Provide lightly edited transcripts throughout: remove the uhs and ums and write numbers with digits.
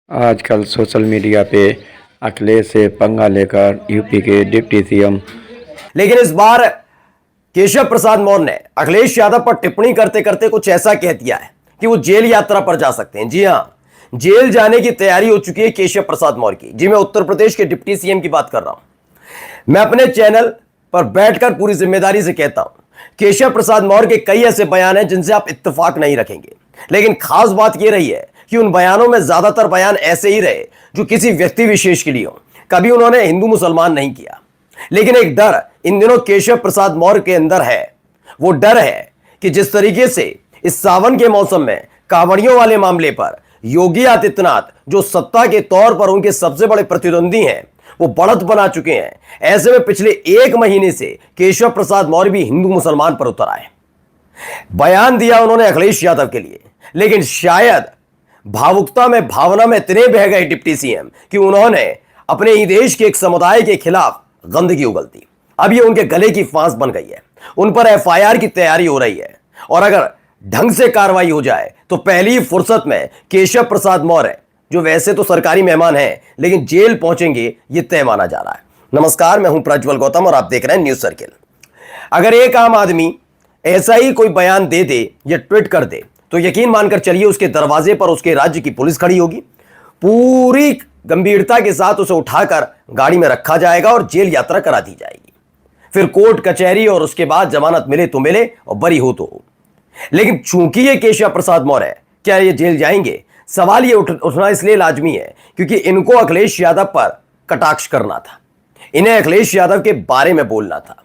आजकल social media पे अखिलेश से पंगा लेकर यूपी के डिप्टी सीएम। लेकिन इस बार केशव प्रसाद मौर्य ने अखिलेश यादव पर टिप्पणी करते करते कुछ ऐसा कह दिया है कि वो जेल यात्रा पर जा सकते हैं। जी हां, जेल जाने की तैयारी हो चुकी है केशव प्रसाद मौर्य की। जी, मैं उत्तर प्रदेश के डिप्टी सीएम की बात कर रहा हूं। मैं अपने चैनल पर बैठकर पूरी जिम्मेदारी से कहता हूं, केशव प्रसाद मौर्य के कई ऐसे बयान हैं जिनसे आप इत्तेफाक नहीं रखेंगे, लेकिन खास बात यह रही है कि उन बयानों में ज्यादातर बयान ऐसे ही रहे जो किसी व्यक्ति विशेष के लिए हो। कभी उन्होंने हिंदू मुसलमान नहीं किया। लेकिन एक डर इन दिनों केशव प्रसाद मौर्य के अंदर है। वो डर है कि जिस तरीके से इस सावन के मौसम में कांवड़ियों वाले मामले पर योगी आदित्यनाथ, जो सत्ता के तौर पर उनके सबसे बड़े प्रतिद्वंदी हैं, वो बढ़त बना चुके हैं। ऐसे में पिछले एक महीने से केशव प्रसाद मौर्य भी हिंदू मुसलमान पर उतर आए। बयान दिया उन्होंने अखिलेश यादव के लिए, लेकिन शायद भावुकता में, भावना में इतने बह गए डिप्टी सीएम कि उन्होंने अपने ही देश के एक समुदाय के खिलाफ गंदगी उगल दी। अब ये उनके गले की फांस बन गई है। उन पर एफआईआर की तैयारी हो रही है और अगर ढंग से कार्रवाई हो जाए तो पहली ही फुर्सत में केशव प्रसाद मौर्य, जो वैसे तो सरकारी मेहमान हैं लेकिन जेल पहुंचेंगे, ये तय माना जा रहा है। नमस्कार, मैं हूं प्रज्वल गौतम और आप देख रहे हैं न्यूज सर्किल। अगर एक आम आदमी ऐसा ही कोई बयान दे दे या ट्वीट कर दे तो यकीन मानकर चलिए उसके दरवाजे पर उसके राज्य की पुलिस खड़ी होगी। पूरी गंभीरता के साथ उसे उठाकर गाड़ी में रखा जाएगा और जेल यात्रा करा दी जाएगी। फिर कोर्ट कचहरी और उसके बाद जमानत मिले तो मिले और बरी हो तो हो। लेकिन चूंकि ये केशव प्रसाद मौर्य है, क्या ये जेल जाएंगे? सवाल ये उठना इसलिए लाजमी है क्योंकि इनको अखिलेश यादव पर कटाक्ष करना था। इन्हें अखिलेश यादव के बारे में बोलना था।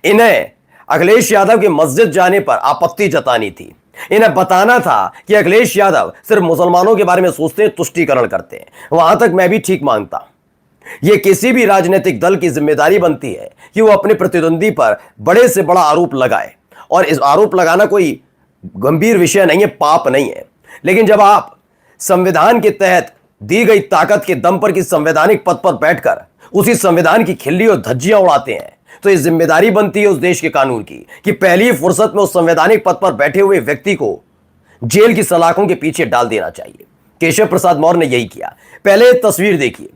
इन्हें अखिलेश यादव के मस्जिद जाने पर आपत्ति जतानी थी। इन्हें बताना था कि अखिलेश यादव सिर्फ मुसलमानों के बारे में सोचते हैं, तुष्टीकरण करते हैं। वहां तक मैं भी ठीक मानता हूं। यह किसी भी राजनीतिक दल की जिम्मेदारी बनती है कि वो अपने प्रतिद्वंदी पर बड़े से बड़ा आरोप लगाए, और इस आरोप लगाना कोई गंभीर विषय नहीं है, पाप नहीं है। लेकिन जब आप संविधान के तहत दी गई ताकत के दम पर किसी संवैधानिक पद पर बैठकर उसी संविधान की खिल्ली और धज्जियां उड़ाते हैं, तो ये जिम्मेदारी बनती है उस देश के कानून की कि पहली फुर्सत में उस संवैधानिक पद पर बैठे हुए व्यक्ति को जेल की सलाखों के पीछे डाल देना चाहिए। केशव प्रसाद मौर्य ने यही किया। पहले तस्वीर देखिए।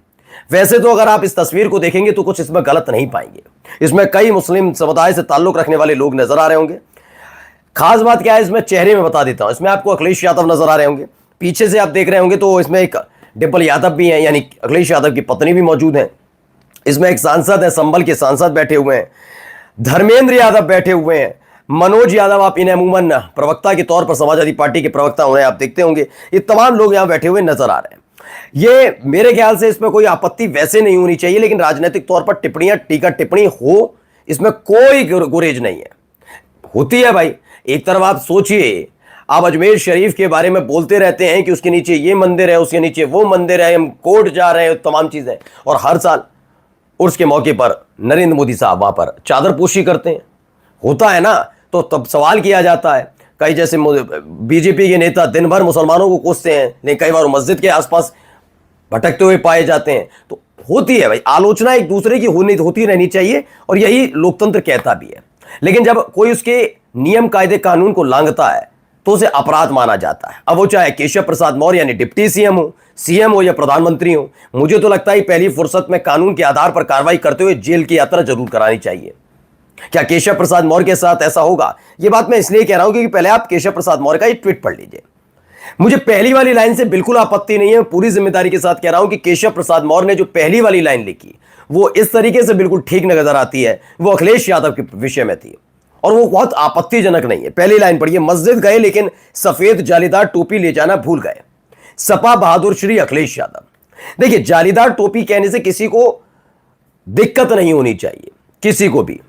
वैसे तो अगर आप इस तस्वीर को देखेंगे तो कुछ इसमें गलत नहीं पाएंगे। इसमें कई मुस्लिम समुदाय से ताल्लुक रखने वाले लोग नजर आ रहे होंगे। खास बात क्या है, इसमें चेहरे में बता देता हूं। इसमें आपको अखिलेश यादव नजर आ रहे होंगे। पीछे से आप देख रहे होंगे तो इसमें एक डिम्पल यादव भी है, यानी अखिलेश यादव की पत्नी भी मौजूद है। इसमें एक सांसद है, संभल के सांसद बैठे हुए हैं, धर्मेंद्र यादव बैठे हुए हैं, मनोज यादव, आप इन्हें अमूमन प्रवक्ता के तौर पर समाजवादी पार्टी के प्रवक्ता उन्हें आप देखते होंगे। ये तमाम लोग यहां बैठे हुए नजर आ रहे हैं। ये मेरे ख्याल से इसमें कोई आपत्ति वैसे नहीं होनी चाहिए, लेकिन राजनीतिक तौर पर टिप्पणियां, टीका टिप्पणी हो, इसमें कोई गुरेज नहीं है। होती है भाई। एक तरफ आप सोचिए, आप अजमेर शरीफ के बारे में बोलते रहते हैं कि उसके नीचे ये मंदिर है, उसके नीचे वो मंदिर है, हम कोर्ट जा रहे हैं, तमाम चीजें, और हर साल उर्स के मौके पर नरेंद्र मोदी साहब वहां पर चादर पोशी करते हैं। होता है ना, तो तब सवाल किया जाता है। कई जैसे बीजेपी के नेता दिन भर मुसलमानों को कोसते हैं, लेकिन कई बार मस्जिद के आसपास भटकते हुए पाए जाते हैं। तो होती है भाई, आलोचना एक दूसरे की होती रहनी चाहिए, और यही लोकतंत्र कहता भी है। लेकिन जब कोई उसके नियम कायदे कानून को लांघता है तो उसे अपराध माना जाता है। अब वो चाहे केशव प्रसाद मौर्य यानी डिप्टी सीएम हो या प्रधानमंत्री हो, मुझे तो लगता है पहली फुर्सत में कानून के आधार पर कार्रवाई करते हुए जेल की यात्रा जरूर करानी चाहिए। क्या केशव प्रसाद मौर्य के साथ ऐसा होगा? यह बात मैं इसलिए कह रहा हूं क्योंकि पहले आप केशव प्रसाद मौर्य का ये ट्वीट पढ़ लीजिए। मुझे पहली वाली लाइन से बिल्कुल आपत्ति नहीं है। पूरी जिम्मेदारी के साथ कह रहा हूं कि केशव प्रसाद मौर्य ने जो पहली वाली लाइन लिखी वो इस तरीके से बिल्कुल ठीक नजर आती है। वो अखिलेश यादव के विषय में थी और वो बहुत आपत्तिजनक नहीं है। पहली लाइन पढ़िए, मस्जिद गए लेकिन सफेद जालीदार टोपी ले जाना भूल गए, सपा बहादुर श्री अखिलेश यादव। देखिए, जालीदार टोपी कहने से किसी को दिक्कत नहीं होनी चाहिए, किसी को भी।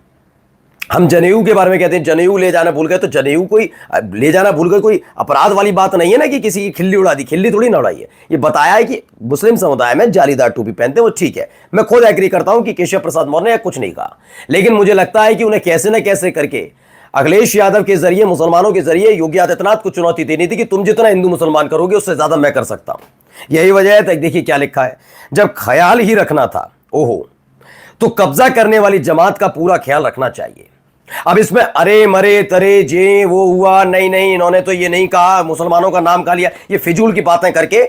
हम जनेऊ के बारे में कहते हैं, जनेऊ ले जाना भूल गए, तो जनेऊ कोई ले जाना भूल गए कोई अपराध वाली बात नहीं है ना कि किसी की खिल्ली उड़ा दी। खिल्ली थोड़ी ना उड़ाई है। ये बताया है कि मुस्लिम समुदाय में जालीदार टोपी पहनते हैं, वो ठीक है। मैं खुद एग्री करता हूं कि केशव प्रसाद मौर्य ने कुछ नहीं कहा, लेकिन मुझे लगता है कि उन्हें कैसे न कैसे करके अखिलेश यादव के जरिए, मुसलमानों के जरिए योगी आदित्यनाथ को चुनौती देनी थी कि तुम जितना हिंदू मुसलमान करोगे उससे ज्यादा मैं कर सकता हूं। यही वजह है। देखिए क्या लिखा है, जब ख्याल ही रखना था ओहो, तो कब्जा करने वाली जमात का पूरा ख्याल रखना चाहिए। अब इसमें अरे मरे तरे जे वो हुआ, नहीं नहीं इन्होंने तो ये नहीं कहा, मुसलमानों का नाम खा लिया, ये फिजूल की बातें करके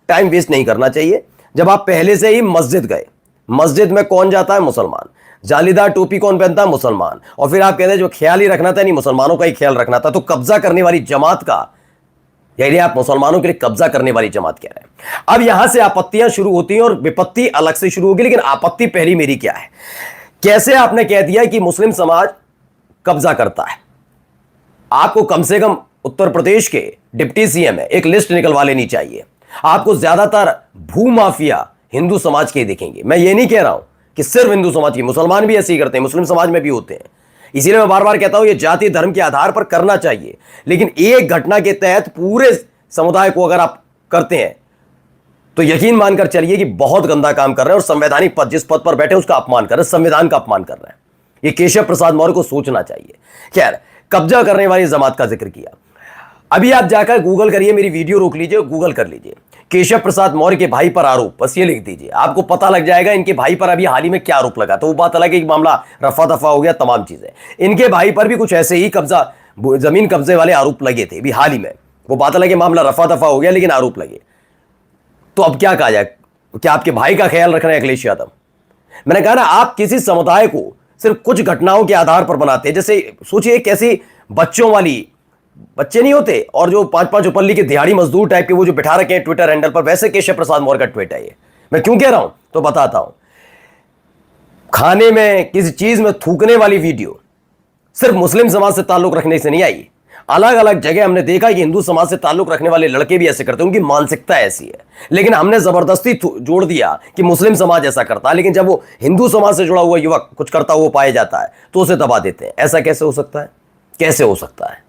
टाइम वेस्ट नहीं करना चाहिए। जब आप पहले से ही मस्जिद गए, मस्जिद में कौन जाता है? मुसलमान। जालीदार टोपी कौन पहनता है? मुसलमान। और फिर आप कहते हैं जो ख्याल ही रखना था, नहीं मुसलमानों का ही ख्याल रखना था। तो कब्जा करने वाली जमात का, यानी आप मुसलमानों के लिए कब्जा करने वाली जमात कह रहे हैं। अब यहां से आपत्तियां शुरू होती हैं और विपत्ति अलग से शुरू होगी। लेकिन आपत्ति पहली मेरी क्या है? कैसे आपने कह दिया कि मुस्लिम समाज कब्जा करता है? आपको कम से कम उत्तर प्रदेश के डिप्टी सीएम है, एक लिस्ट निकलवा लेनी चाहिए। आपको ज्यादातर भूमाफिया हिंदू समाज के ही दिखेंगे। मैं ये नहीं कह रहा हूं कि सिर्फ हिंदू समाज के, मुसलमान भी ऐसे ही करते हैं, मुस्लिम समाज में भी होते हैं। इसीलिए मैं बार बार कहता हूं ये जाति धर्म के आधार पर करना चाहिए, लेकिन एक घटना के तहत पूरे समुदाय को अगर आप करते हैं तो यकीन मानकर चलिए कि बहुत गंदा काम कर रहे हैं और संवैधानिक पद, जिस पद पर बैठे उसका अपमान कर रहे हैं, संविधान का अपमान कर रहे हैं। ये केशव प्रसाद मौर्य को सोचना चाहिए। खैर, कब्जा करने वाली जमात का जिक्र किया। अभी आप जाकर गूगल करिए, मेरी वीडियो रोक लीजिए, गूगल कर लीजिए केशव प्रसाद मौर्य के भाई पर आरोप, बस ये लिख दीजिए, आपको पता लग जाएगा इनके भाई पर अभी हाल ही में क्या आरोप लगा। तो वो बात अलग है कि मामला रफा दफा हो गया, तमाम चीजें। इनके भाई पर भी कुछ ऐसे ही कब्जा, जमीन कब्जे वाले आरोप लगे थे अभी हाल ही में। वो बात अलग है, मामला रफा दफा हो गया, लेकिन आरोप लगे। तो अब क्या कहा जाए? क्या आपके भाई का ख्याल रख रहे हैं अखिलेश यादव? मैंने कहा ना, आप किसी समुदाय को सिर्फ कुछ घटनाओं के आधार पर बनाते हैं। जैसे सोचिए कैसी बच्चों वाली, बच्चे नहीं होते और जो 5-5 उपल्ली के दिहाड़ी मजदूर टाइप के वो जो बिठा रखे हैं ट्विटर हैंडल पर, वैसे केशव प्रसाद मौर्य का ट्वीट है ये। मैं क्यों कह रहा हूं तो बताता हूं। खाने में किसी चीज में थूकने वाली वीडियो सिर्फ मुस्लिम समाज से ताल्लुक रखने से नहीं आई। अलग अलग जगह हमने देखा कि हिंदू समाज से ताल्लुक रखने वाले लड़के भी ऐसे करते हैं, उनकी मानसिकता ऐसी है। लेकिन हमने जबरदस्ती जोड़ दिया कि मुस्लिम समाज ऐसा करता है, लेकिन जब वो हिंदू समाज से जुड़ा हुआ युवक कुछ करता हुआ पाया जाता है तो उसे दबा देते हैं। ऐसा कैसे हो सकता है? कैसे हो सकता है?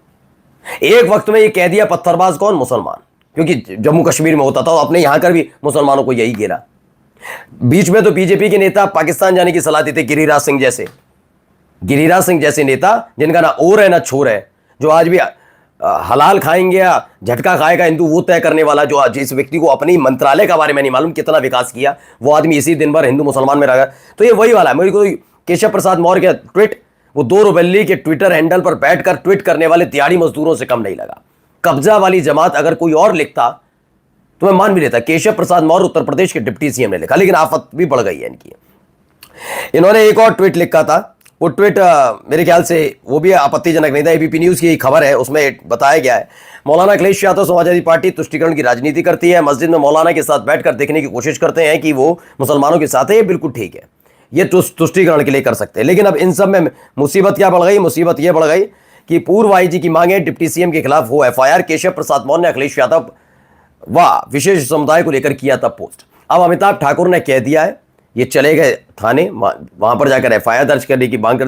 एक वक्त में ये कह दिया पत्थरबाज कौन? मुसलमान, क्योंकि जम्मू कश्मीर में होता था, अपने यहां कर भी मुसलमानों को यही घेरा। बीच में तो बीजेपी के नेता पाकिस्तान जाने की सलाह देते, गिरिराज सिंह जैसे नेता जिनका ना ओर है ना छोर है, जो आज भी हलाल खाएंगे या झटका खाएगा हिंदू वो तय करने वाला, जो आज जिस व्यक्ति को अपनी मंत्रालय के बारे में नहीं मालूम कितना विकास किया, वो आदमी इसी दिन भर हिंदू मुसलमान में रहा। तो ये वही वाला है। मेरे को केशव प्रसाद मौर्य का ट्वीट वो 2 रुपल्ली के ट्विटर हैंडल पर बैठकर ट्वीट करने वाले दिहाड़ी मजदूरों से कम नहीं लगा। कब्जा वाली जमात अगर कोई और लिखता तो मैं मान भी लेता, केशव प्रसाद मौर्य उत्तर प्रदेश के डिप्टी सीएम ने लिखा, लेकिन आफत भी बढ़ गई है इनकी। इन्होंने एक और ट्वीट लिखा था, वो ट्वीट मेरे ख्याल से वो भी आपत्तिजनक नहीं था। एबीपी न्यूज की खबर है, उसमें बताया गया है मौलाना अखिलेश यादव समाजवादी पार्टी तुष्टिकरण की राजनीति करती है, मस्जिद में मौलाना के साथ बैठकर देखने की कोशिश करते हैं कि वो मुसलमानों के साथ है। ये बिल्कुल ठीक है, ये तुष्टिकरण के लिए कर सकते हैं। लेकिन अब इन सब में मुसीबत क्या बढ़ गई? मुसीबत यह बढ़ गई कि पूर्व आईजी की मांगे डिप्टी सीएम के खिलाफ हो एफआईआर। केशव प्रसाद मौर्य ने अखिलेश यादव व विशेष समुदाय को लेकर किया था पोस्ट। अब अमिताभ ठाकुर ने कह दिया है, ये चले गए थाने, वहां पर जाकर एफआईआर दर्ज करने की मांग कर